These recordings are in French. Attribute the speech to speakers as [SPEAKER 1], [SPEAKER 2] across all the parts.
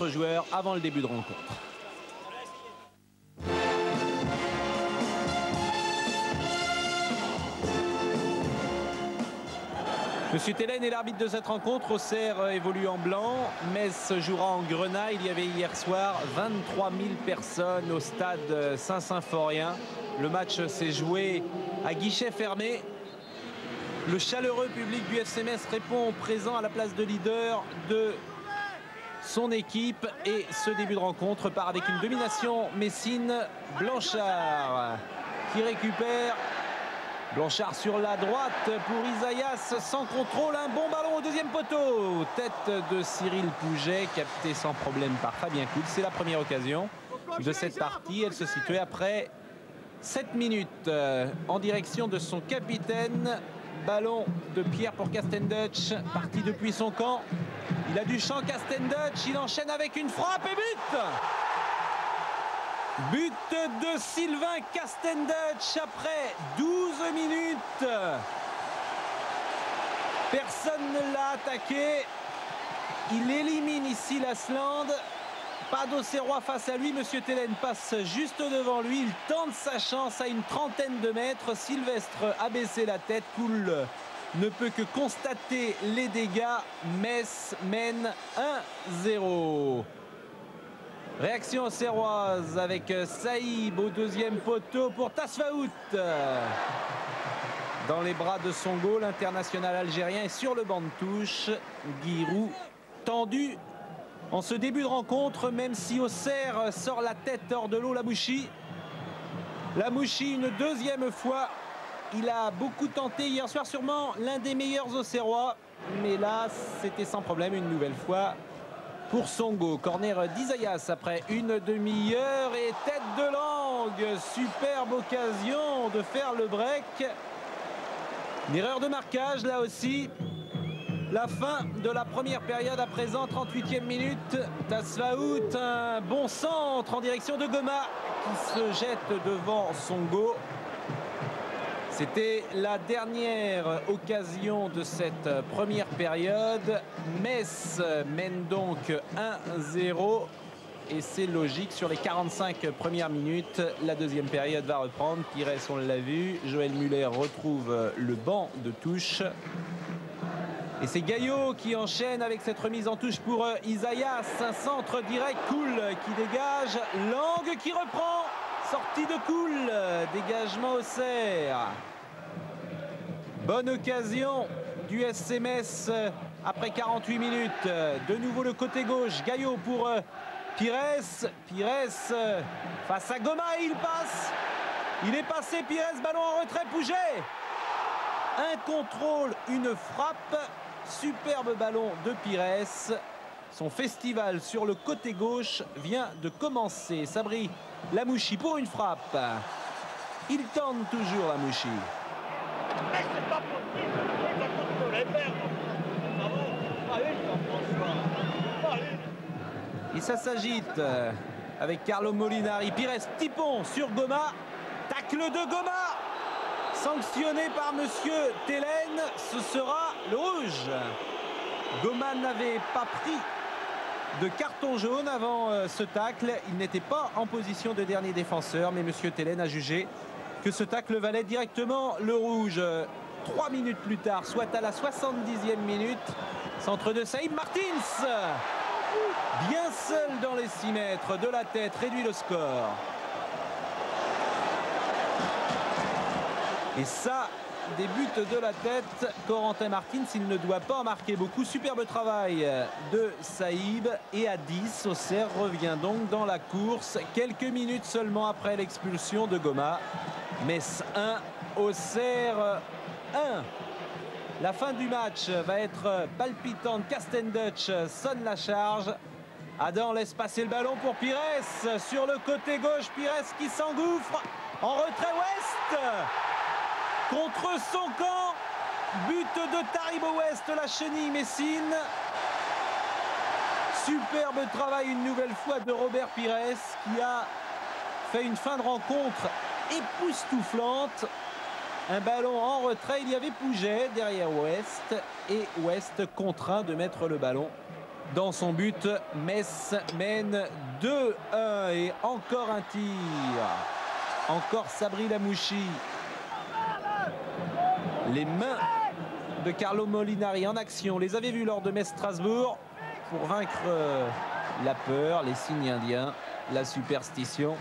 [SPEAKER 1] entre joueurs avant le début de rencontre. Monsieur Tellen est l'arbitre de cette rencontre. Auxerre évolue en blanc. Metz jouera en grenat. Il y avait hier soir 23 000 personnes au stade Saint-Symphorien. Le match s'est joué à guichet fermé. Le chaleureux public du FC Metz répond présent à la place de leader de son équipe. Et ce début de rencontre part avec une domination messine. Blanchard qui récupère. Blanchard sur la droite pour Isaias, sans contrôle, un bon ballon au deuxième poteau. Tête de Cyril Pouget, capté sans problème par Fabien Coude. C'est la première occasion de cette partie. Elle se situait après 7 minutes en direction de son capitaine. Ballon de Pierre pour Castenduch, parti depuis son camp. Il a du champ Castenduch, il enchaîne avec une frappe et but! But de Sylvain Castenduch après 12 minutes. Personne ne l'a attaqué. Il élimine ici l'Asland. Pas d'Auxerrois face à lui. Monsieur Tellen passe juste devant lui. Il tente sa chance à une trentaine de mètres. Sylvestre a baissé la tête. Cool ne peut que constater les dégâts. Metz mène 1-0. Réaction auxerroise avec Saïb au deuxième poteau pour Tasfaout. Dans les bras de Songo, l'international algérien est sur le banc de touche. Giroud tendu en ce début de rencontre, même si Auxerre sort la tête hors de l'eau. Lamouchi une deuxième fois. Il a beaucoup tenté hier soir, sûrement l'un des meilleurs Auxerrois. Mais là, c'était sans problème une nouvelle fois. Pour Songo, corner d'Isaias après une demi-heure et tête de langue. Superbe occasion de faire le break. Une erreur de marquage là aussi. La fin de la première période à présent, 38e minute. Tasfaout, un bon centre en direction de Goma qui se jette devant Songo. C'était la dernière occasion de cette première période. Metz mène donc 1-0 et c'est logique sur les 45 premières minutes. La deuxième période va reprendre. Pires, on l'a vu. Joël Muller retrouve le banc de touche. Et c'est Gaillot qui enchaîne avec cette remise en touche pour Isaias. Un centre direct, Cool qui dégage. Lang qui reprend. Sortie de Cool, dégagement Auxerre. Bonne occasion du SC Metz après 48 minutes. De nouveau le côté gauche, Gaillot pour Pires. Pires face à Goma, il passe. Il est passé, Pires, ballon en retrait, Pouget. Un contrôle, une frappe. Superbe ballon de Pires. Son festival sur le côté gauche vient de commencer. Sabri Lamouchi pour une frappe. Il tente toujours Lamouchi.
[SPEAKER 2] Mais c'est pas possible, il va contre les perdre.
[SPEAKER 1] Et ça s'agite avec Carlo Molinari. Pires, Tipon sur Goma. Tacle de Goma. Sanctionné par monsieur Tellen, ce sera le rouge. Goma n'avait pas pris de carton jaune avant ce tacle. Il n'était pas en position de dernier défenseur, mais monsieur Tellen a jugé que ce tacle valait directement le rouge. 3 minutes plus tard, soit à la 70e minute, centre de Saïd Martins. Bien seul dans les 6 mètres de la tête, réduit le score. Et ça, des buts de la tête, Corentin Martins, il ne doit pas en marquer beaucoup. Superbe travail de Saïb. Et à 10, Auxerre revient donc dans la course. Quelques minutes seulement après l'expulsion de Goma. Metz 1, Auxerre 1. La fin du match va être palpitante. Castenduch sonne la charge. Adam laisse passer le ballon pour Pires. Sur le côté gauche, Pires qui s'engouffre. En retrait Ouest. Contre son camp, but de Taribo Ouest, la chenille messine. Superbe travail une nouvelle fois de Robert Pires qui a fait une fin de rencontre époustouflante. Un ballon en retrait, il y avait Pouget derrière Ouest et Ouest contraint de mettre le ballon dans son but. Metz mène 2-1 et encore un tir. Encore Sabri Lamouchi. Les mains de Carlo Molinari en action. On les avait vus lors de Metz-Strasbourg pour vaincre la peur, les signes indiens, la superstition.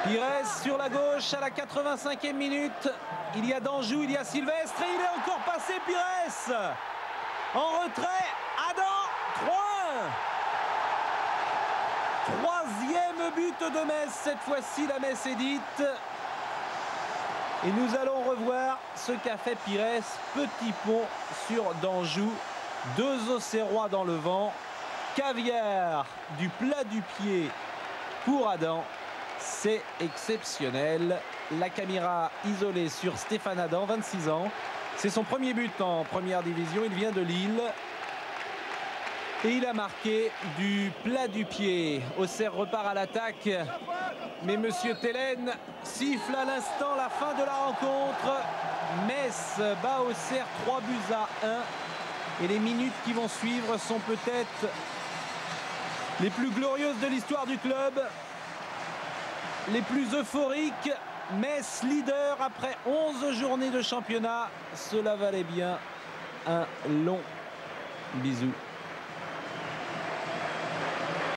[SPEAKER 1] Pires sur la gauche à la 85e minute. Il y a Danjou, il y a Sylvestre et il est encore passé Pires. En retrait, Adam, 3-1. Troisième but de Metz, cette fois-ci la Metz édite. Et nous allons revoir ce qu'a fait Pires. Petit pont sur Danjou. 2 Auxerrois dans le vent. Caviar du plat du pied pour Adam. C'est exceptionnel. La caméra isolée sur Stéphane Adam, 26 ans. C'est son premier but en première division. Il vient de Lille. Et il a marqué du plat du pied. Auxerre repart à l'attaque. Mais Monsieur Tellen siffle à l'instant la fin de la rencontre. Metz bat Auxerre 3-1. Et les minutes qui vont suivre sont peut-être les plus glorieuses de l'histoire du club. Les plus euphoriques. Metz leader après 11 journées de championnat. Cela valait bien un long bisou.